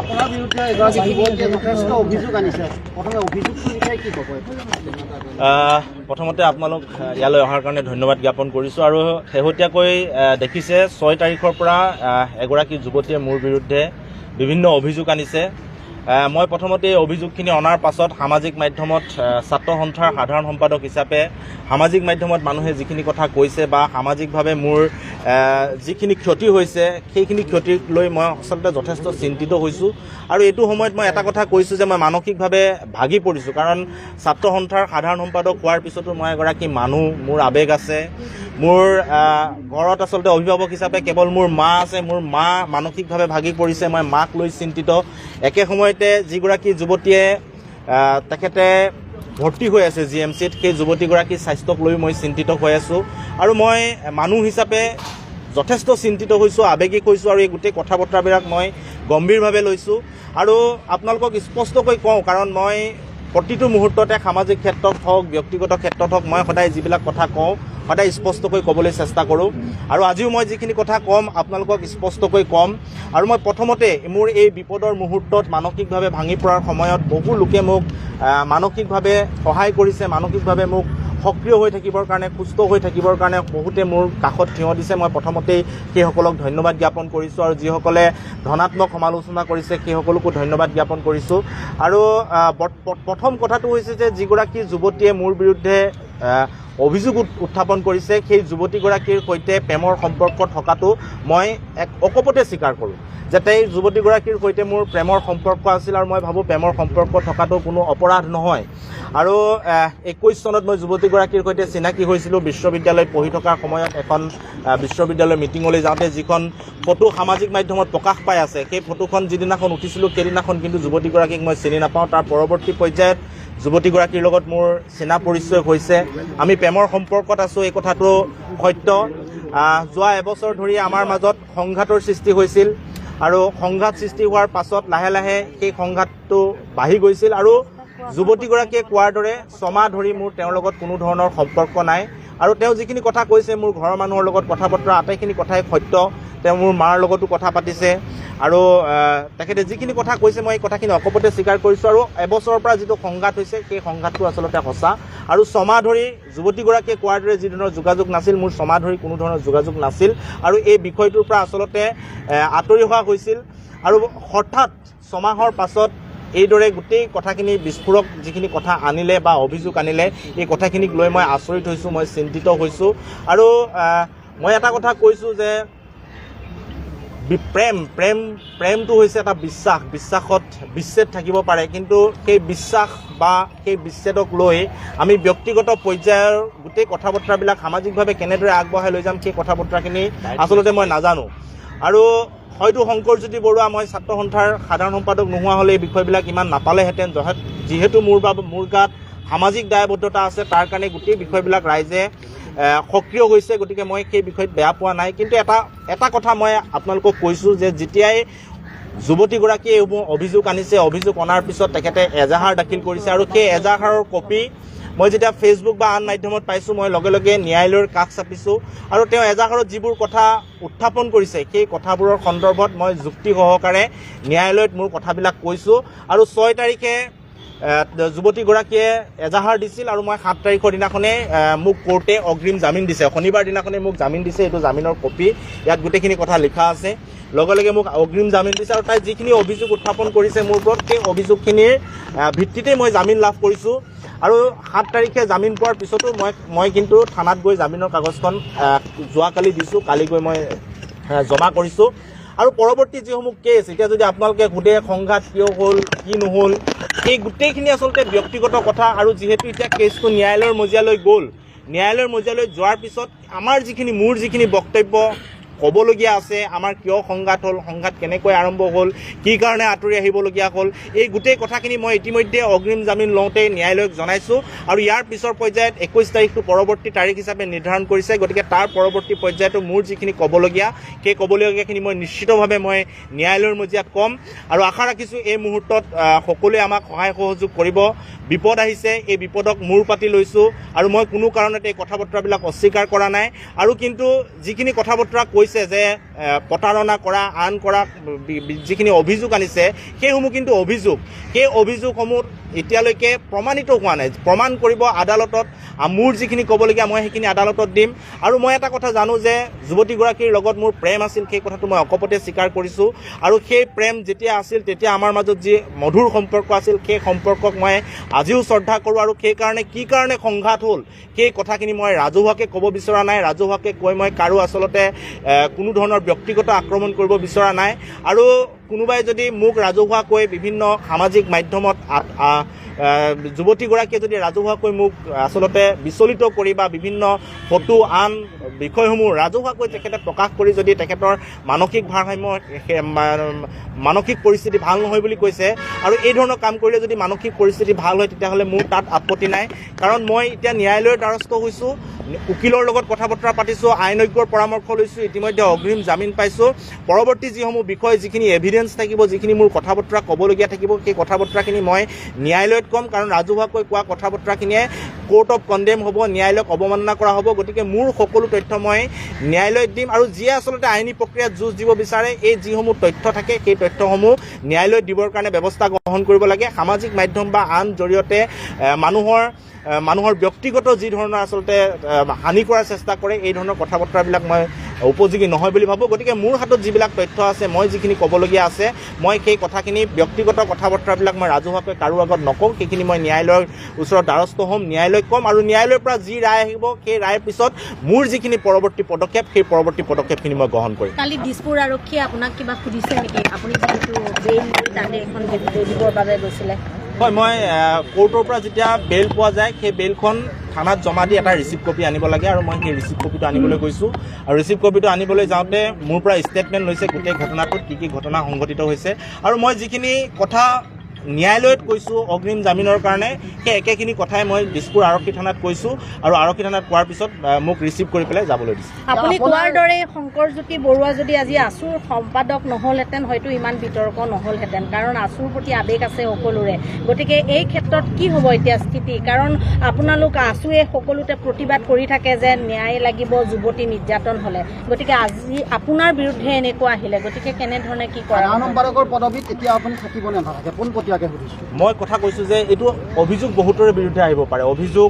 আপোনাৰ বিৰুদ্ধে এগৰাকী যুৱতীয়ে যথেষ্ট অভিযোগ আনিছে, প্ৰথমে অভিযোগটোৰ বিষয়ে কি ক'ব? প্ৰথমতে আপোনালোক ইয়ালৈ অহাৰ কাৰণে ধন্যবাদ জ্ঞাপন কৰিছোঁ। আৰু শেহতীয়াকৈ দেখিছে 6 তাৰিখৰ পৰা এগৰাকী যুৱতীয়ে মোৰ বিৰুদ্ধে বিভিন্ন অভিযোগ আনিছে। মই প্ৰথমতে এই অভিযোগখিনি অনাৰ পাছত সামাজিক মাধ্যমত ছাত্ৰ সন্থাৰ সাধাৰণ সম্পাদক হিচাপে সামাজিক মাধ্যমত মানুহে যিখিনি কথা কৈছে বা সামাজিকভাৱে মোৰ যিখিনি ক্ষতি হৈছে সেইখিনি ক্ষতিক লৈ মই আচলতে যথেষ্ট চিন্তিত হৈছোঁ। আৰু এইটো সময়ত মই এটা কথা কৈছোঁ যে মই মানসিকভাৱে ভাগি পৰিছোঁ, কাৰণ ছাত্ৰ সন্থাৰ সাধাৰণ সম্পাদক হোৱাৰ পিছতো মই এগৰাকী মানুহ, মোৰ আৱেগ আছে। মোৰ ঘৰত আচলতে অভিভাৱক হিচাপে কেৱল মোৰ মা আছে। মোৰ মা মানসিকভাৱে ভাগি পৰিছে, মই মাক লৈ চিন্তিত। একে সময়তে যিগৰাকী যুৱতীয়ে তেখেতে ভৰ্তি হৈ আছে GMCত, সেই যুৱতীগৰাকীৰ স্বাস্থ্যক লৈ মই চিন্তিত হৈ আছোঁ। আৰু মই মানুহ হিচাপে যথেষ্ট চিন্তিত হৈছোঁ, আৱেগিক হৈছোঁ। আৰু এই গোটেই কথা বতৰাবিলাক মই গম্ভীৰভাৱে লৈছোঁ। আৰু আপোনালোকক স্পষ্টকৈ কওঁ, কাৰণ মই প্ৰতিটো মুহূৰ্ততে সামাজিক ক্ষেত্ৰত হওক, ব্যক্তিগত ক্ষেত্ৰত হওক, মই সদায় যিবিলাক কথা কওঁ সদায় স্পষ্টকৈ ক'বলৈ চেষ্টা কৰোঁ। আৰু আজিও মই যিখিনি কথা ক'ম আপোনালোকক স্পষ্টকৈ ক'ম। আৰু মই প্ৰথমতে মোৰ এই বিপদৰ মুহূৰ্তত মানসিকভাৱে ভাঙি পৰাৰ সময়ত বহু লোকে মোক মানসিকভাৱে সহায় কৰিছে, মানসিকভাৱে মোক সক্ৰিয় হৈ থাকিবৰ কাৰণে, সুস্থ হৈ থাকিবৰ কাৰণে বহুতে মোৰ কাষত থিয় দিছে। মই প্ৰথমতেই সেইসকলক ধন্যবাদ জ্ঞাপন কৰিছোঁ। আৰু যিসকলে ধনাত্মক সমালোচনা কৰিছে সেইসকলকো ধন্যবাদ জ্ঞাপন কৰিছোঁ। আৰু প্ৰথম কথাটো হৈছে যে যিগৰাকী যুৱতীয়ে মোৰ বিৰুদ্ধে অভিযোগ উত্থাপন কৰিছে, সেই যুৱতীগৰাকীৰ সৈতে প্ৰেমৰ সম্পৰ্ক থকাটো মই এক অকপতে স্বীকাৰ কৰোঁ, যাতে এই যুৱতীগৰাকীৰ সৈতে মোৰ প্ৰেমৰ সম্পৰ্ক আছিল। আৰু মই ভাবোঁ প্ৰেমৰ সম্পৰ্ক থকাটো কোনো অপৰাধ নহয়। আৰু 21 চনত মই যুৱতীগৰাকীৰ সৈতে চিনাকি হৈছিলোঁ বিশ্ববিদ্যালয়ত পঢ়ি থকাৰ সময়ত। এখন বিশ্ববিদ্যালয়ৰ মিটিঙলৈ যাওঁতে যিখন ফটো সামাজিক মাধ্যমত প্ৰকাশ পাই আছে, সেই ফটোখন যিদিনাখন উঠিছিলোঁ সেইদিনাখন কিন্তু যুৱতীগৰাকীক মই চিনি নাপাওঁ। তাৰ পৰৱৰ্তী পৰ্যায়ত যুৱতীগৰাকীৰ লগত মোৰ চিনা পৰিচয় হৈছে, আমি প্ৰেমৰ সম্পৰ্কত আছোঁ, এই কথাটো সত্য। যোৱা এবছৰ ধৰি আমাৰ মাজত সংঘাতৰ সৃষ্টি হৈছিল। আৰু সংঘাত সৃষ্টি হোৱাৰ পাছত লাহে লাহে সেই সংঘাতটো বাঢ়ি গৈছিল। আৰু যুৱতীগৰাকীয়ে কোৱাৰ দৰে 6 মাহ ধৰি মোৰ তেওঁৰ লগত কোনো ধৰণৰ সম্পৰ্ক নাই। আৰু তেওঁ যিখিনি কথা কৈছে মোৰ ঘৰৰ মানুহৰ লগত কথা বতৰা আটাইখিনি কথাই সত্য। তেওঁ মোৰ মাৰ লগতো কথা পাতিছে। আৰু তেখেতে যিখিনি কথা কৈছে মই এই কথাখিনি অকপতে স্বীকাৰ কৰিছোঁ। আৰু এবছৰৰ পৰা যিটো সংঘাত হৈছে সেই সংঘাতটো আচলতে সঁচা। আৰু 6 মাহ ধৰি যুৱতীগৰাকীয়ে কোৱাৰ দৰে যি ধৰণৰ যোগাযোগ নাছিল, মোৰ 6 মাহ ধৰি কোনো ধৰণৰ যোগাযোগ নাছিল। আৰু এই বিষয়টোৰ পৰা আচলতে আঁতৰি হোৱা হৈছিল। আৰু হঠাৎ 6 মাহৰ পাছত এইদৰে গোটেই কথাখিনি বিস্ফোৰক যিখিনি কথা আনিলে বা অভিযোগ আনিলে, এই কথাখিনিক লৈ মই আচৰিত হৈছোঁ, মই চিন্তিত হৈছোঁ। আৰু মই এটা কথা কৈছোঁ যে প্ৰেমটো হৈছে এটা বিশ্বাসত বিচ্ছেদ থাকিব পাৰে, কিন্তু সেই বিশ্বাস বা সেই বিচ্ছেদক লৈ আমি ব্যক্তিগত পৰ্যায়ৰ গোটেই কথা বতৰাবিলাক সামাজিকভাৱে কেনেদৰে আগবঢ়াই লৈ যাম সেই কথা বতৰাখিনি আচলতে মই নাজানো। আৰু হয়তো শংকৰজ্যোতি বৰুৱা, মই ছাত্ৰ সন্থাৰ সাধাৰণ সম্পাদক নোহোৱা হ'লে এই বিষয়বিলাক ইমান নাপালেহেঁতেন। যিহেতু মোৰ গাত সামাজিক দায়বদ্ধতা আছে, তাৰ কাৰণে গোটেই বিষয়বিলাক ৰাইজে সক্ৰিয় হৈছে, গতিকে মই সেই বিষয়ত বেয়া পোৱা নাই। কিন্তু এটা কথা মই আপোনালোকক কৈছোঁ যে যেতিয়াই যুৱতীগৰাকীয়ে এইবোৰ অভিযোগ আনিছে, অভিযোগ অনাৰ পিছত তেখেতে এজাহাৰ দাখিল কৰিছে। আৰু সেই এজাহাৰৰ কপি মই যেতিয়া ফেচবুক বা আন মাধ্যমত পাইছোঁ, মই লগে লগে ন্যায়ালয়ৰ কাষ চাপিছোঁ। আৰু তেওঁ এজাহাৰত যিবোৰ কথা উত্থাপন কৰিছে সেই কথাবোৰৰ সন্দৰ্ভত মই যুক্তি সহকাৰে ন্যায়ালয়ত মোৰ কথাবিলাক কৈছোঁ। আৰু 6 তাৰিখে যুৱতীগৰাকীয়ে এজাহাৰ দিছিল। আৰু মই 7 তাৰিখৰ দিনাখনে মোক কোৰ্টে অগ্ৰিম জামিন দিছে, শনিবাৰ দিনাখনে মোক জামিন দিছে। এইটো জামিনৰ কপি, ইয়াত গোটেইখিনি কথা লিখা আছে। লগে লগে মোক অগ্ৰিম জামিন দিছে। আৰু তাই যিখিনি অভিযোগ উত্থাপন কৰিছে মোৰ ওপৰত, সেই অভিযোগখিনিৰ ভিত্তিতেই মই জামিন লাভ কৰিছোঁ। আৰু 7 তাৰিখে জামিন পোৱাৰ পিছতো মই কিন্তু থানাত গৈ জামিনৰ কাগজখন যোৱাকালি দিছোঁ, কালি গৈ মই জমা কৰিছোঁ। আৰু পৰৱৰ্তী যিসমূহ কেছ, এতিয়া যদি আপোনালোকে সোধে সংঘাত কিয় হ'ল, কি নহ'ল, এই গোটেইখিনি আচলতে ব্যক্তিগত কথা। আৰু যিহেতু এতিয়া কেছটো ন্যায়ালয়ৰ মজিয়ালৈ গ'ল, ন্যায়ালয়ৰ মজিয়ালৈ যোৱাৰ পিছত মোৰ যিখিনি বক্তব্য ক'বলগীয়া আছে, আমাৰ কিয় সংঘাত হ'ল, সংঘাত কেনেকৈ আৰম্ভ হ'ল, কি কাৰণে আঁতৰি আহিবলগীয়া হ'ল, এই গোটেই কথাখিনি মই ইতিমধ্যে অগ্ৰিম জামিন লওঁতে ন্যায়ালয়ক জনাইছোঁ। আৰু ইয়াৰ পিছৰ পৰ্যায়ত 21 তাৰিখটো পৰৱৰ্তী তাৰিখ হিচাপে নিৰ্ধাৰণ কৰিছে। গতিকে তাৰ পৰৱৰ্তী পৰ্যায়তো মোৰ যিখিনি ক'বলগীয়া, সেই ক'বলগীয়াখিনি মই নিশ্চিতভাৱে মই ন্যায়ালয়ৰ মজিয়াত ক'ম। আৰু আশা ৰাখিছোঁ এই মুহূৰ্তত সকলোৱে আমাক সহায় সহযোগ কৰিব। বিপদ আহিছে, এই বিপদক মূৰ পাতি লৈছোঁ। আৰু মই কোনো কাৰণতে এই কথা বতৰাবিলাক অস্বীকাৰ কৰা নাই। আৰু কিন্তু যিখিনি কথা বতৰা কৈছোঁ কৈছে যে প্ৰতাৰণা কৰা আন কৰা যিখিনি অভিযোগ আনিছে সেইসমূহ কিন্তু অভিযোগ সেই অভিযোগসমূহ এতিয়ালৈকে প্ৰমাণিত হোৱা নাই প্ৰমাণ কৰিব আদালতত মোৰ যিখিনি ক'বলগীয়া মই সেইখিনি আদালতত দিম আৰু মই এটা কথা জানো যে যুৱতীগৰাকীৰ লগত মোৰ প্ৰেম আছিল সেই কথাটো মই অকপতে স্বীকাৰ কৰিছোঁ আৰু সেই প্ৰেম যেতিয়া আছিল তেতিয়া আমাৰ মাজত যি মধুৰ সম্পৰ্ক আছিল সেই সম্পৰ্কক মই আজিও শ্ৰদ্ধা কৰোঁ আৰু সেইকাৰণে কি কাৰণে সংঘাত হ'ল সেই কথাখিনি মই ৰাজহুৱাকৈ ক'ব বিচৰা নাই ৰাজহুৱাকৈ কৈ মই কাৰো আচলতে কোনো ধৰণৰ ব্যক্তিগত আক্ৰমণ কৰিব বিচৰা নাই আৰু কোনোবাই যদি মোক ৰাজহুৱাকৈ বিভিন্ন সামাজিক মাধ্যমত যুৱতীগৰাকীয়ে যদি ৰাজহুৱাকৈ মোক আচলতে বিচলিত কৰি বা বিভিন্ন ফটো আন বিষয়সমূহ ৰাজহুৱাকৈ তেখেতে প্ৰকাশ কৰি যদি তেখেতৰ মানসিক ভাৰসাম্য মানসিক পৰিস্থিতি ভাল নহয় বুলি কৈছে আৰু এই ধৰণৰ কাম কৰিলে যদি মানসিক পৰিস্থিতি ভাল হয় তেতিয়াহ'লে মোৰ তাত আপত্তি নাই কাৰণ মই এতিয়া ন্যায়ালয়ৰ দ্বাৰস্থ হৈছোঁ উকিলৰ লগত কথা বতৰা পাতিছোঁ আইনজ্ঞৰ পৰামৰ্শ লৈছোঁ ইতিমধ্যে অগ্ৰিম জামিন পাইছোঁ পৰৱৰ্তী যিসমূহ বিষয় যিখিনি এভিডেন্স থাকিব যিখিনি মোৰ কথা বতৰা ক'বলগীয়া থাকিব সেই কথা বতৰাখিনি মই ন্যায়ালয়ত ক'ম কাৰণ ৰাজহুৱাকৈ কোৱা কথা বতৰাখিনিয়ে কোৰ্ট অফ কণ্ডেম হ'ব ন্যায়ালয়ক অৱমাননা কৰা হ'ব গতিকে মোৰ সকলো তথ্য মই ন্যায়ালয়ত দিম আৰু যিয়ে আচলতে আইনী প্ৰক্ৰিয়াত যুঁজ দিব বিচাৰে এই যিসমূহ তথ্য থাকে সেই তথ্যসমূহ ন্যায়ালয়ত দিবৰ কাৰণে ব্যৱস্থা গ্ৰহণ কৰিব লাগে সামাজিক মাধ্যম বা আন জৰিয়তে মানুহৰ ব্যক্তিগত যি ধৰণৰ আচলতে হানি কৰাৰ চেষ্টা কৰে এই ধৰণৰ কথা বতৰাবিলাক মই উপযোগী নহয় বুলি ভাবোঁ গতিকে মোৰ হাতত যিবিলাক তথ্য আছে মই যিখিনি ক'বলগীয়া আছে মই সেই কথাখিনি ব্যক্তিগত কথা বতৰাবিলাক মই ৰাজহুৱাকৈ কাৰো আগত নকওঁ সেইখিনি মই ন্যায়ালয়ৰ ওচৰত দ্বাৰস্থ হ'ম ন্যায়ালয়ক ক'ম আৰু ন্যায়ালয়ৰ পৰা যি ৰায় আহিব সেই ৰায়ৰ পিছত মোৰ যিখিনি পৰৱৰ্তী পদক্ষেপ সেই পৰৱৰ্তী পদক্ষেপখিনি মই গ্ৰহণ কৰিম কালি দিছপুৰ আৰক্ষীয়ে আপোনাক কিবা সুধিছে নেকি আপুনি যিহেতু বেইল তাতে এখন দিবৰ বাবে গৈছিলে হয় মই কোৰ্টৰ পৰা যেতিয়া বেইল পোৱা যায় সেই বেইলখন থানাত জমা দি এটা ৰিচিপ্ট কপি আনিব লাগে আৰু মই সেই ৰিচিপ্ট কপিটো আনিবলৈ গৈছোঁ আৰু ৰিচিপ্ট কপিটো আনিবলৈ যাওঁতে মোৰ পৰা ষ্টেটমেণ্ট লৈছে গোটেই ঘটনাটোত কি ঘটনা সংঘটিত হৈছে আৰু মই যিখিনি কথা ন্যায়ালয়ত কৈছোঁ অগ্ৰিম জামিনৰ কাৰণে সেই একেখিনি কথাই মই দিছপুৰ আৰক্ষী থানাত কৈছোঁ আৰু আৰক্ষী থানাত কোৱাৰ পিছত মোক ৰিচিভ কৰি পেলাই যাবলৈ দিছে আপুনি কোৱাৰ দৰে শংকৰজ্যোতি বৰুৱা যদি আজি আছুৰ সম্পাদক নহ'লহেঁতেন হয়তো ইমান বিতৰ্ক নহ'লহেঁতেন কাৰণ আছুৰ প্ৰতি আৱেগ আছে সকলোৰে গতিকে এই ক্ষেত্ৰত কি হ'ব এতিয়া স্থিতি কাৰণ আপোনালোক আছুৱে সকলোতে প্ৰতিবাদ কৰি থাকে যে ন্যায় লাগিব যুৱতী নিৰ্যাতন হ'লে গতিকে আজি আপোনাৰ বিৰুদ্ধে এনেকুৱা আহিলে গতিকে কেনেধৰণে কি কৰা নম্বৰকৰ পদবীত এতিয়া আপুনি থাকিব নে নাথাকে পোনপটীয়াকৈ সুধিছোঁ মই কথা কৈছোঁ যে এইটো অভিযোগ বহুতৰে বিৰুদ্ধে আহিব পাৰে অভিযোগ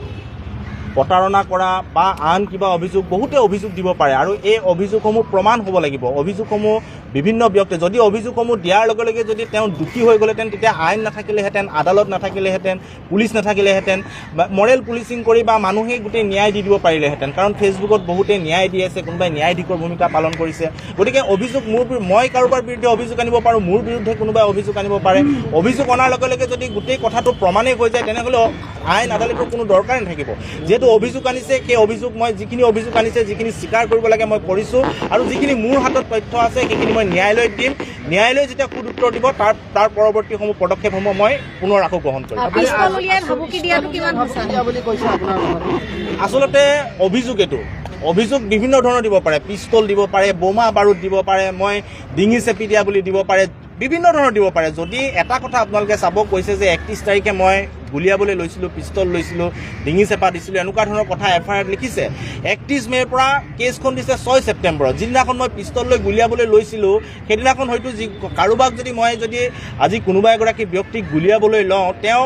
প্ৰতাৰণা কৰা বা আন কিবা অভিযোগ বহুতে অভিযোগ দিব পাৰে আৰু এই অভিযোগসমূহ প্ৰমাণ হ'ব লাগিব অভিযোগসমূহ বিভিন্ন ব্যক্তি যদি অভিযোগসমূহ দিয়াৰ লগে লগে যদি তেওঁ দোষী হৈ গ'লেহেঁতেন তেতিয়া আইন নাথাকিলেহেঁতেন আদালত নাথাকিলেহেঁতেন পুলিচ নাথাকিলেহেঁতেন মৰেল পুলিচিং কৰি বা মানুহে গোটেই ন্যায় দি দিব পাৰিলেহেঁতেন কাৰণ ফেচবুকত বহুতে ন্যায় দি আছে কোনোবাই ন্যায়াধীশৰ ভূমিকা পালন কৰিছে গতিকে অভিযোগ মই কাৰোবাৰ বিৰুদ্ধে অভিযোগ আনিব পাৰোঁ মোৰ বিৰুদ্ধে কোনোবাই অভিযোগ আনিব পাৰে অভিযোগ অনাৰ লগে লগে যদি গোটেই কথাটো প্ৰমাণেই হৈ যায় তেনেহ'লে আইন আদালতৰ কোনো দৰকাৰ নাথাকিব যিহেতু অভিযোগ আনিছে সেই অভিযোগ মই যিখিনি অভিযোগ আনিছে যিখিনি স্বীকাৰ কৰিব লাগে মই কৰিছোঁ আৰু যিখিনি মোৰ হাতত তথ্য আছে সেইখিনি মই ন্যায়ালয়ত দিম ন্যায়ালয়ে যেতিয়া সুদ উত্তৰ দিব তাৰ পৰৱৰ্তীসমূহ পদক্ষেপসমূহ মই পুনৰ আকৌ গ্ৰহণ কৰিম আচলতে অভিযোগ এইটো অভিযোগ বিভিন্ন ধৰণৰ দিব পাৰে পিস্তল দিব পাৰে বোমা বাৰুদ দিব পাৰে মই ডিঙি চেপি দিয়া বুলি দিব পাৰে বিভিন্ন ধৰণৰ দিব পাৰে যদি এটা কথা আপোনালোকে চাব কৈছে যে 31 তাৰিখে মই গুলিয়াবলৈ লৈছিলোঁ পিস্তল লৈছিলোঁ ডিঙি চেপা দিছিলোঁ এনেকুৱা ধৰণৰ কথা এফআইআৰত লিখিছে 31 মে'ৰ পৰা কেছখন দিছে 6 ছেপ্টেম্বৰত যিদিনাখন মই পিস্তল লৈ গুলিয়াবলৈ লৈছিলোঁ সেইদিনাখন হয়তো কাৰোবাক যদি আজি কোনোবা এগৰাকী ব্যক্তিক গুলিয়াবলৈ লওঁ তেওঁ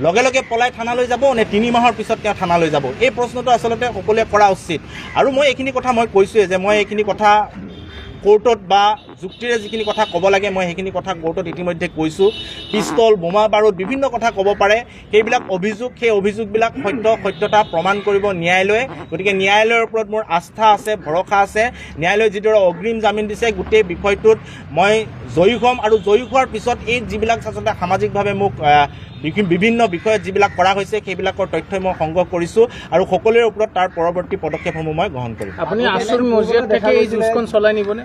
লগে লগে পলাই থানালৈ যাব নে 3 মাহৰ পিছত তেওঁ থানালৈ যাব এই প্ৰশ্নটো আচলতে সকলোৱে কৰা উচিত আৰু মই এইখিনি কথা মই কৈছোঁৱে যে মই এইখিনি কথা কোৰ্টত বা যুক্তিৰে যিখিনি কথা ক'ব লাগে মই সেইখিনি কথা কোৰ্টত ইতিমধ্যে কৈছোঁ পিস্তল বোমা বাৰুদ বিভিন্ন কথা ক'ব পাৰে সেইবিলাক অভিযোগ সেই অভিযোগবিলাক সত্যতা প্ৰমাণ কৰিব ন্যায়ালয়ে গতিকে ন্যায়ালয়ৰ ওপৰত মোৰ আস্থা আছে ভৰসা আছে ন্যায়ালয়ে যিদৰে অগ্ৰিম জামিন দিছে গোটেই বিষয়টোত মই জয়ী হ'ম আৰু জয়ী হোৱাৰ পিছত এই যিবিলাক আচলতে সামাজিকভাৱে মোক বিভিন্ন বিষয়ত যিবিলাক কৰা হৈছে সেইবিলাকৰ তথ্য মই সংগ্ৰহ কৰিছোঁ আৰু সকলোৰে ওপৰত তাৰ পৰৱৰ্তী পদক্ষেপসমূহ মই গ্ৰহণ কৰিম আপুনি আছুৰ মজিয়াত থাকি এই যুঁজখন চলাই নিবনে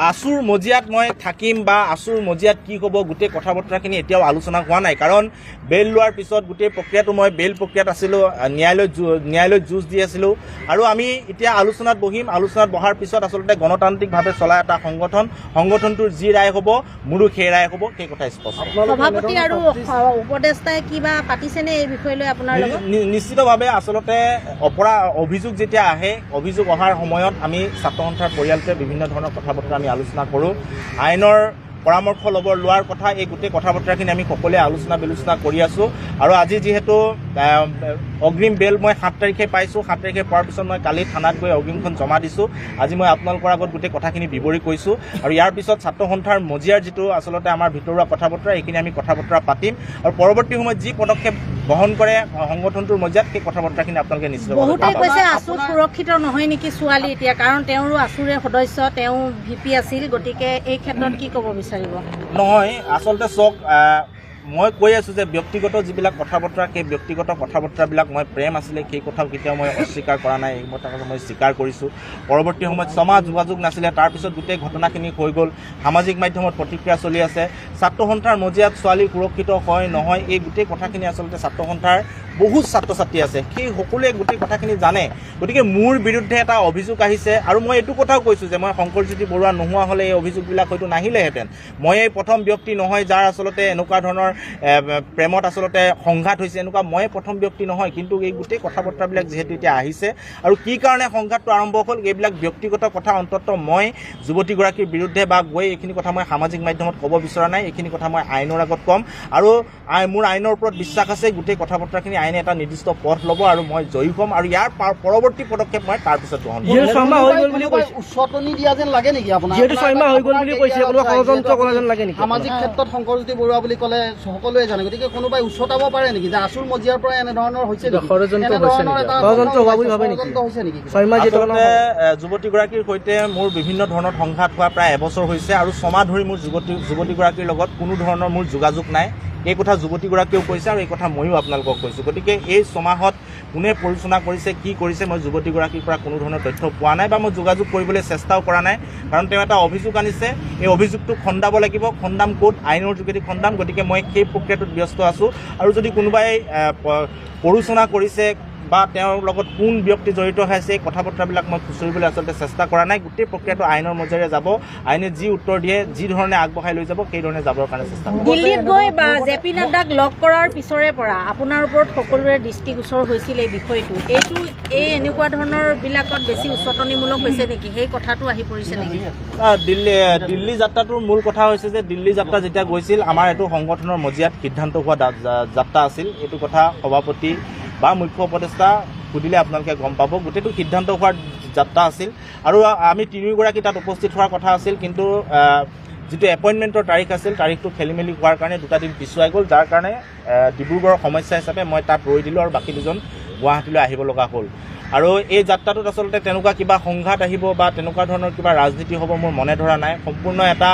আছুৰ মজিয়াত মই থাকিম বা আছুৰ মজিয়াত কি হ'ব গোটেই কথা বতৰাখিনি এতিয়াও আলোচনা হোৱা নাই কাৰণ বেল লোৱাৰ পিছত গোটেই প্ৰক্ৰিয়াটো মই বেল প্ৰক্ৰিয়াত আছিলোঁ ন্যায়ালয়ত যুঁজ দি আছিলোঁ আৰু আমি এতিয়া আলোচনাত বহিম আলোচনাত বহাৰ পিছত আচলতে গণতান্ত্ৰিকভাৱে চলা এটা সংগঠনটোৰ যি ৰায় হ'ব মোৰো সেই ৰায় হ'ব সেই কথা স্পষ্ট সভাপতি আৰু উপদেষ্টাই কিবা পাতিছেনে এই বিষয় লৈ আপোনাৰ লগত নিশ্চিতভাৱে আচলতে অভিযোগ যেতিয়া আহে অভিযোগ অহাৰ সময়ত আমি ছাত্ৰ সন্থাৰ পৰিয়ালটোৱে বিভিন্ন ধৰণৰ কথা বতৰা আমি আলোচনা কৰোঁ আইনৰ পৰামৰ্শ লোৱাৰ কথা এই গোটেই কথা বতৰাখিনি আমি সকলোৱে আলোচনা বিলোচনা কৰি আছোঁ আৰু আজি যিহেতু অগ্ৰিম বেল মই 7 তাৰিখে পাইছোঁ 7 তাৰিখে পোৱাৰ পিছত মই কালি থানাত গৈ অগ্ৰিমখন জমা দিছোঁ আজি মই আপোনালোকৰ আগত গোটেই কথাখিনি বিৱৰি কৈছোঁ আৰু ইয়াৰ পিছত ছাত্ৰ সন্থাৰ মজিয়াৰ যিটো আচলতে আমাৰ ভিতৰুৱা কথা বতৰা এইখিনি আমি কথা বতৰা পাতিম আৰু পৰৱৰ্তী সময়ত যি পদক্ষেপ গ্ৰহণ কৰে সংগঠনটোৰ মজিয়াত সেই কথা বতৰাখিনি আপোনালোকে নিশ্চিত বহুতে কৈছে আছু সুৰক্ষিত নহয় নেকি ছোৱালী এতিয়া কাৰণ তেওঁৰো আছুৰে সদস্য তেওঁ ভিপি আছিল গতিকে এই ক্ষেত্ৰত কি ক'ব বিচাৰিব নহয় আচলতে চাওক মই কৈ আছোঁ যে ব্যক্তিগত যিবিলাক কথা বতৰা সেই ব্যক্তিগত কথা বতৰাবিলাক মই প্ৰেম আছিলে সেই কথাও কেতিয়াও মই অস্বীকাৰ কৰা নাই এই কথা মই স্বীকাৰ কৰিছোঁ পৰৱৰ্তী সময়ত সমাজ যোগাযোগ নাছিলে তাৰপিছত গোটেই ঘটনাখিনি হৈ গ'ল সামাজিক মাধ্যমত প্ৰতিক্ৰিয়া চলি আছে ছাত্ৰ সন্থাৰ মজিয়াত ছোৱালী সুৰক্ষিত হয় নহয় এই গোটেই কথাখিনি আচলতে ছাত্ৰ সন্থাৰ বহুত ছাত্ৰ ছাত্ৰী আছে সেই সকলোৱে গোটেই কথাখিনি জানে গতিকে মোৰ বিৰুদ্ধে এটা অভিযোগ আহিছে আৰু মই এইটো কথাও কৈছোঁ যে মই শংকৰজ্যোতি বৰুৱা নোহোৱা হ'লে এই অভিযোগবিলাক হয়তো নাহিলেহেঁতেন মই এই প্ৰথম ব্যক্তি নহয় যাৰ আচলতে এনেকুৱা ধৰণৰ প্ৰেমত আচলতে সংঘাত হৈছে এনেকুৱা মই প্ৰথম ব্যক্তি নহয় কিন্তু এই গোটেই কথা বতৰাবিলাক যিহেতু এতিয়া আহিছে আৰু কি কাৰণে সংঘাতটো আৰম্ভ হ'ল এইবিলাক ব্যক্তিগত কথা অন্ততঃ মই যুৱতীগৰাকীৰ বিৰুদ্ধে বা গৈ এইখিনি কথা মই সামাজিক মাধ্যমত ক'ব বিচৰা নাই এইখিনি কথা মই আইনৰ আগত ক'ম আৰু মোৰ আইনৰ ওপৰত বিশ্বাস আছে গোটেই কথা বতৰাখিনি আইনে এটা নিৰ্দিষ্ট পথ ল'ব আৰু মই জয়ী হ'ম আৰু ইয়াৰ পৰৱৰ্তী পদক্ষেপ মই তাৰপিছত গ্ৰহণ কৰিম উচতনি দিয়া যেন লাগে নেকি আপোনাৰ সামাজিক ক্ষেত্ৰত শংকৰজ্যোতি বৰুৱা বুলি ক'লে সকলোৱে জানে গতিকে কোনোবাই উচতাব পাৰে নেকি যে আছুৰ মজিয়াৰ পৰা এনেধৰণৰ হৈছে আচলতে যুৱতীগৰাকীৰ সৈতে মোৰ বিভিন্ন ধৰণৰ সংঘাত হোৱা প্ৰায় এবছৰ হৈছে আৰু ছমাহ ধৰি মোৰ যুৱতীগৰাকীৰ লগত কোনো ধৰণৰ মোৰ যোগাযোগ নাই এই কথা যুৱতীগৰাকীয়েও কৈছে আৰু এই কথা ময়ো আপোনালোকক কৈছোঁ গতিকে এই ছমাহত কোনে পৰিচালনা কৰিছে কি কৰিছে মই যুৱতীগৰাকীৰ পৰা কোনো ধৰণৰ তথ্য পোৱা নাই বা মই যোগাযোগ কৰিবলৈ চেষ্টাও কৰা নাই কাৰণ তেওঁ এটা অভিযোগ আনিছে এই অভিযোগটো খণ্ডাব লাগিব খণ্ডাম ক'ত আইনৰ যোগেদি খণ্ডাম গতিকে মই সেই প্ৰক্ৰিয়াটোত ব্যস্ত আছোঁ আৰু যদি কোনোবাই পৰিচালনা কৰিছে বা তেওঁৰ লগত কোন ব্যক্তি জড়িত হৈ আছে এই কথা বতৰাবিলাক মই খুচৰিবলৈ আচলতে চেষ্টা কৰা নাই গোটেই প্ৰক্ৰিয়াটো আইনৰ মজিয়াৰে যাব আইনে যি উত্তৰ দিয়ে যি ধৰণে আগবঢ়াই লৈ যাব সেই ধৰণে যাবৰ কাৰণে চেষ্টা কৰিম দিল্লীত গৈ বা জেপি নাড্ডাক লগ কৰাৰ পিছৰে পৰা আপোনাৰ ওপৰত সকলোৰে দৃষ্টিগোচৰ হৈছিল এই বিষয়টো এই এনেকুৱা ধৰণৰ বিলাকত বেছি উচতনিমূলক হৈছে নেকি সেই কথাটো আহি পৰিছে নেকি দিল্লী যাত্ৰাটোৰ মূল কথা হৈছে যে দিল্লী যাত্ৰা যেতিয়া গৈছিল আমাৰ এইটো সংগঠনৰ মজিয়াত সিদ্ধান্ত হোৱা যাত্ৰা আছিল এইটো কথা সভাপতি বা মুখ্য উপদেষ্টা সুধিলে আপোনালোকে গম পাব গোটেইটো সিদ্ধান্ত হোৱাৰ যাত্ৰা আছিল আৰু আমি তিনিওগৰাকী তাত উপস্থিত হোৱাৰ কথা আছিল কিন্তু যিটো এপইণ্টমেণ্টৰ তাৰিখ আছিল তাৰিখটো খেলি মেলি হোৱাৰ কাৰণে 2 দিন পিছুৱাই গ'ল যাৰ কাৰণে ডিব্ৰুগড়ৰ সমস্যা হিচাপে মই তাত ৰৈ দিলোঁ আৰু বাকী দুজন গুৱাহাটীলৈ আহিব লগা হ'ল আৰু এই যাত্ৰাটোত আচলতে তেনেকুৱা কিবা সংঘাত আহিব বা তেনেকুৱা ধৰণৰ কিবা ৰাজনীতি হ'ব মোৰ মনে ধৰা নাই সম্পূৰ্ণ এটা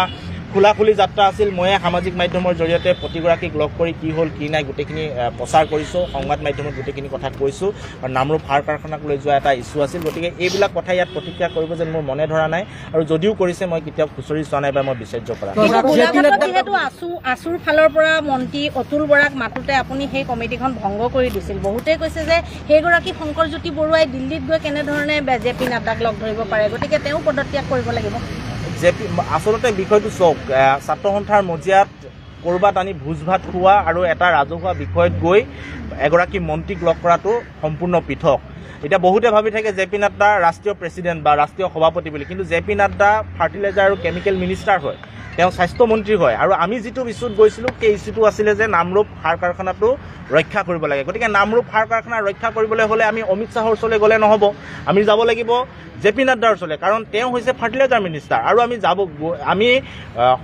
খোলাখুলি যাত্ৰা আছিল ময়ে সামাজিক মাধ্যমৰ জৰিয়তে প্ৰতিগৰাকীক লগ কৰি কি হ'ল কি নাই গোটেইখিনি প্ৰচাৰ কৰিছোঁ সংবাদ মাধ্যমত গোটেইখিনি কথা কৈছোঁ আৰু নামৰূপ সাৰ কাৰখানাক লৈ যোৱা এটা ইছ্যু আছিল গতিকে এইবিলাক কথা ইয়াত প্ৰতিক্ৰিয়া কৰিব যেন মোৰ মনে ধৰা নাই আৰু যদিও কৰিছে মই কেতিয়াও খুচৰি চোৱা নাই বা মই বিচাৰ্য কৰা যিহেতু আছুৰ ফালৰ পৰা মন্ত্ৰী অতুল বৰাক মাতোতে আপুনি সেই কমিটিখন ভংগ কৰি দিছিল বহুতে কৈছে যে সেইগৰাকী শংকৰজ্যোতি বৰুৱাই দিল্লীত গৈ কেনেধৰণে জেপি নাড্ডাক লগ ধৰিব পাৰে গতিকে তেওঁ পদত্যাগ কৰিব লাগিব আচলতে বিষয়টো চাওক ছাত্ৰ সন্থাৰ মজিয়াত ক'ৰবাত আনি ভোজ ভাত খোৱা আৰু এটা ৰাজহুৱা বিষয়ত গৈ এগৰাকী মন্ত্ৰীক লগ কৰাটো সম্পূৰ্ণ পৃথক এতিয়া বহুতে ভাবি থাকে জেপি নাড্ডা ৰাষ্ট্ৰীয় প্ৰেছিডেণ্ট বা ৰাষ্ট্ৰীয় সভাপতি বুলি কিন্তু জেপি নাড্ডা ফাৰ্টিলাইজাৰ আৰু কেমিকেল মিনিষ্টাৰ হয় তেওঁ স্বাস্থ্যমন্ত্ৰী হয় আৰু আমি যিটো ইছ্যুত গৈছিলোঁ সেই ইছ্যুটো আছিলে যে নামৰূপ সাৰ কাৰখানাটো ৰক্ষা কৰিব লাগে গতিকে নামৰূপ সাৰ কাৰখানা ৰক্ষা কৰিবলৈ হ'লে আমি অমিত শ্বাহৰ ওচৰলৈ গ'লে নহ'ব আমি যাব লাগিব জেপি নাড্ডাৰ ওচৰলৈ কাৰণ তেওঁ হৈছে ফাৰ্টিলাইজাৰ মিনিষ্টাৰ আৰু আমি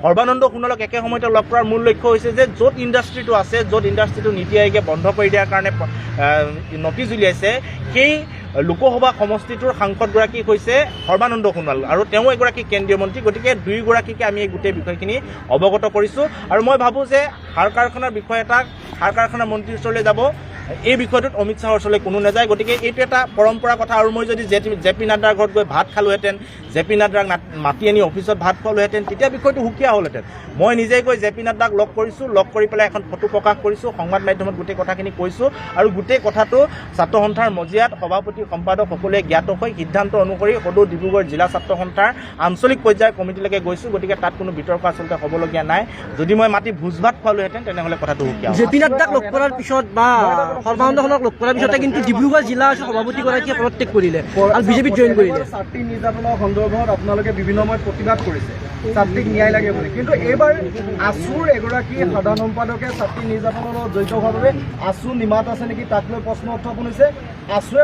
সৰ্বানন্দ সোণোৱালক একে সময়তে লগ কৰাৰ মূল লক্ষ্য হৈছে যে য'ত ইণ্ডাষ্ট্ৰিটো আছে য'ত ইণ্ডাষ্ট্ৰিটো নীতি আয়োগে বন্ধ কৰি দিয়াৰ কাৰণে নটিচ উলিয়াইছে সেই লোকসভা সমষ্টিটোৰ সাংসদগৰাকী হৈছে সৰ্বানন্দ সোণোৱাল আৰু তেওঁ এগৰাকী কেন্দ্ৰীয় মন্ত্ৰী গতিকে দুয়োগৰাকীকে আমি এই গোটেই বিষয়খিনি অৱগত কৰিছোঁ আৰু মই ভাবোঁ যে সাৰ কাৰখানাৰ বিষয় এটা সাৰ কাৰখানাৰ মন্ত্ৰীৰ ওচৰলৈ যাব এই বিষয়টোত অমিত শ্বাহৰ ওচৰলৈ কোনো নাযায়। গতিকে এইটো এটা পৰম্পৰা কথা। আৰু মই যদি জে পি নাড্ডাৰ ঘৰত গৈ ভাত খালোহেঁতেন, জে পি নাড্ডাক মাতি আনি অফিচত ভাত খোৱালোহেঁতেন, তেতিয়া বিষয়টো সুকীয়া হ'লহেঁতেন। মই নিজেই গৈ জে পি নাড্ডাক লগ কৰিছোঁ, লগ কৰি পেলাই এখন ফটো প্ৰকাশ কৰিছোঁ, সংবাদ মাধ্যমত গোটেই কথাখিনি কৈছোঁ, আৰু গোটেই কথাটো ছাত্ৰ সন্থাৰ মজিয়াত সভাপতি সম্পাদক সকলোৱে জ্ঞাত হৈ সিদ্ধান্ত অনুসৰি সদৌ ডিব্ৰুগড় জিলা ছাত্ৰ সন্থাৰ আঞ্চলিক পৰ্যায়ৰ কমিটিলৈকে গৈছোঁ। গতিকে তাত কোনো বিতৰ্ক আচলতে হ'বলগীয়া নাই। যদি মই মাতি ভোজ ভাত খোৱালোহেঁতেন তেনেহ'লে কথাটো সুকীয়া। জে পি নাড্ডাক লগ কৰাৰ পিছত বা সৰ্বানন্দখনক লগ কৰাৰ পিছতে কিন্তু ডিব্ৰুগড় জিলা সভাপতিগৰাকীয়ে পদত্যাগ কৰিলে আৰু বিজেপিত জইন কৰিলে। ছাত্ৰী নিৰ্যাতনৰ সন্দৰ্ভত আপোনালোকে বিভিন্ন সময়ত প্ৰতিবাদ কৰিছে, ছাত্ৰীক ন্যায় লাগে বুলি, কিন্তু এইবাৰ আছুৰ এগৰাকী সাধাৰণ সম্পাদকে ছাত্ৰী নিৰ্যাতনৰ লগত জড়িত হোৱাৰ বাবে আছু নিমাত আছে নেকি তাক লৈ প্ৰশ্ন উত্থাপন হৈছে। আছুৱে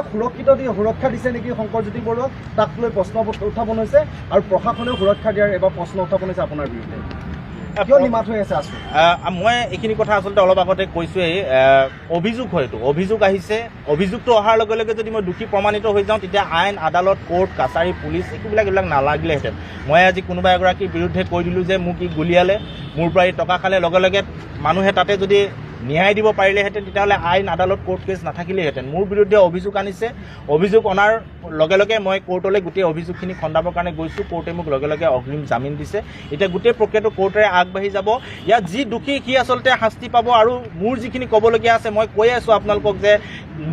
সুৰক্ষা দিছে নেকি শংকৰজ্যোতি বৰুৱাক তাক লৈ প্ৰশ্ন উত্থাপন হৈছে, আৰু প্ৰশাসনেও সুৰক্ষা দিয়াৰ এবাৰ প্ৰশ্ন উত্থাপন হৈছে আপোনাৰ বিৰুদ্ধে। কিয় নিমাত হৈ আছে আছু? মই এইখিনি কথা আচলতে অলপ আগতে কৈছোঁৱেই। অভিযোগ হয়তো অভিযোগ আহিছে, অভিযোগটো অহাৰ লগে লগে যদি মই দোষী প্ৰমাণিত হৈ যাওঁ তেতিয়া আইন আদালত কোৰ্ট কাছাৰী পুলিচ এইবিলাক নালাগিলেহেঁতেন। মই আজি কোনোবা এগৰাকীৰ বিৰুদ্ধে কৈ দিলোঁ যে মোক ই গুলিয়ালে, মোৰ পৰা টকা খালে, লগে লগে মানুহে তাতে যদি ন্যায় দিব পাৰিলেহেঁতেন তেতিয়াহ'লে আইন আদালত কোৰ্ট কেছ নাথাকিলেহেঁতেন। মোৰ বিৰুদ্ধে অভিযোগ আনিছে, অভিযোগ অনাৰ লগে লগে মই কোৰ্টলৈ গোটেই অভিযোগখিনি খণ্ডাবৰ কাৰণে গৈছোঁ। কোৰ্টে মোক লগে লগে অগ্ৰিম জামিন দিছে। এতিয়া গোটেই প্ৰক্ৰিয়াটো কোৰ্টেৰে আগবাঢ়ি যাব। ইয়াত যি দোষী সি আচলতে শাস্তি পাব। আৰু মোৰ যিখিনি ক'বলগীয়া আছে মই কৈ আছোঁ আপোনালোকক যে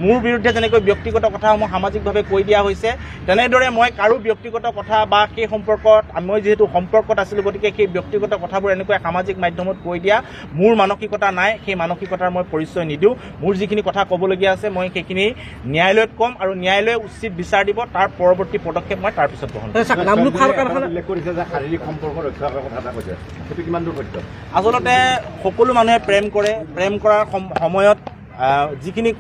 মোৰ বিৰুদ্ধে যেনেকৈ ব্যক্তিগত কথাসমূহ সামাজিকভাৱে কৈ দিয়া হৈছে, তেনেদৰে মই কাৰো ব্যক্তিগত কথা বা সেই সম্পৰ্কত মই যিহেতু সম্পৰ্কত আছিলোঁ, গতিকে সেই ব্যক্তিগত কথাবোৰ এনেকৈ সামাজিক মাধ্যমত কৈ দিয়া মোৰ মানসিকতা নাই। সেই মানসিকতাৰ মই পৰিচয় নিদিওঁ। মোৰ যিখিনি কথা ক'বলগীয়া আছে মই সেইখিনি ন্যায়ালয়ত ক'ম, আৰু ন্যায়ালয়ে উচিত বিচাৰ দিব। তাৰ পৰৱৰ্তী পদক্ষেপ মই তাৰ পিছত গ্ৰহণ কৰিম। উল্লেখ কৰিছে যে শাৰীৰিক সম্পৰ্ক ৰক্ষা কৰাৰ কথা এটা কৈছে, সেইটো কিমান দূৰ সত্য? আচলতে সকলো মানুহে প্ৰেম কৰে। প্ৰেম কৰাৰ সময়ত যিখিনি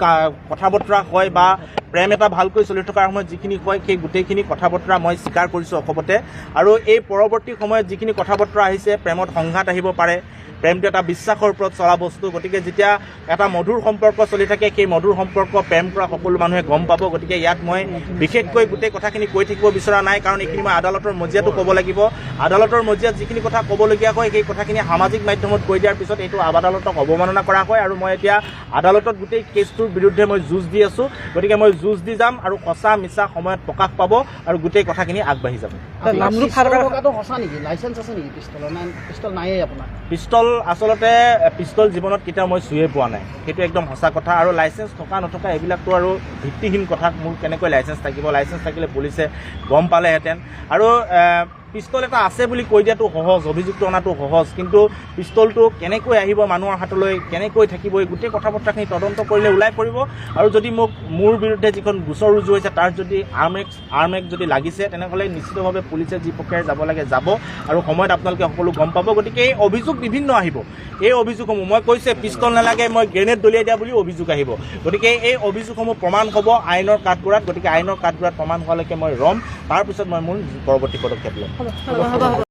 কথা বতৰা হয় বা প্ৰেম এটা ভালকৈ চলি থকাৰ সময়ত যিখিনি হয় সেই গোটেইখিনি কথা বতৰা মই স্বীকাৰ কৰিছোঁ অসমতে। আৰু এই পৰৱৰ্তী সময়ত যিখিনি কথা বতৰা আহিছে, প্ৰেমত সংঘাত আহিব পাৰে। প্ৰেমটো এটা বিশ্বাসৰ ওপৰত চলা বস্তু। গতিকে যেতিয়া এটা মধুৰ সম্পৰ্ক চলি থাকে, সেই মধুৰ সম্পৰ্ক প্ৰেম কৰা সকলো মানুহে গম পাব। গতিকে ইয়াত মই বিশেষকৈ গোটেই কথাখিনি কৈ থাকিব বিচৰা নাই, কাৰণ এইখিনি মই আদালতৰ মজিয়াতো ক'ব লাগিব। আদালতৰ মজিয়াত যিখিনি কথা ক'বলগীয়া হয় সেই কথাখিনি সামাজিক মাধ্যমত কৈ দিয়াৰ পিছত এইটো আদালতক অৱমাননা কৰা হয়। আৰু মই এতিয়া আদালতত গোটেই কেছটোৰ বিৰুদ্ধে মই যুঁজ দি আছোঁ। গতিকে মই যুঁজ দি যাম, আৰু সঁচা মিছা সময়ত প্ৰকাশ পাব, আৰু গোটেই কথাখিনি আগবাঢ়ি যাব। সঁচা নেকি? লাইচেঞ্চ আছে নেকি পিষ্টলৰ? পিষ্টল নায়েই আপোনাৰ? পিষ্টল আচলতে পিষ্টল জীৱনত কেতিয়াও মই চুয়ে পোৱা নাই, সেইটো একদম সঁচা কথা। আৰু লাইচেঞ্চ থকা নথকা এইবিলাকতো আৰু ভিত্তিহীন কথা। মোৰ কেনেকৈ লাইচেঞ্চ থাকিব? লাইচেঞ্চ থাকিলে পুলিচে গম পালেহেঁতেন। আৰু পিষ্টল এটা আছে বুলি কৈ দিয়াটো সহজ, অভিযোগটো অনাটো সহজ, কিন্তু পিষ্টলটো কেনেকৈ আহিব মানুহৰ হাতলৈ, কেনেকৈ থাকিব, এই গোটেই কথা বতৰাখিনি তদন্ত কৰিলে ওলাই পৰিব। আৰু যদি মোৰ বিৰুদ্ধে যিখন গোচৰ ৰুজু হৈছে তাৰ যদি আৰ্ম এক্ট যদি লাগিছে, তেনেহ'লে নিশ্চিতভাৱে পুলিচে যি প্ৰক্ৰিয়াৰে যাব লাগে যাব, আৰু সময়ত আপোনালোকে সকলো গম পাব। গতিকে এই অভিযোগ বিভিন্ন আহিব। এই অভিযোগসমূহ মই কৈছে পিষ্টল নালাগে, মই গ্ৰেনেড দলিয়াই দিয়া বুলিও অভিযোগ আহিব। গতিকে এই অভিযোগসমূহ প্ৰমাণ হ'ব আইনৰ কাঠগড়াত। গতিকে আইনৰ কাঠগড়াত প্ৰমাণ হোৱালৈকে মই ৰ'ম, তাৰপিছত মই মোৰ পৰৱৰ্তী পদক্ষেপ ল'ম।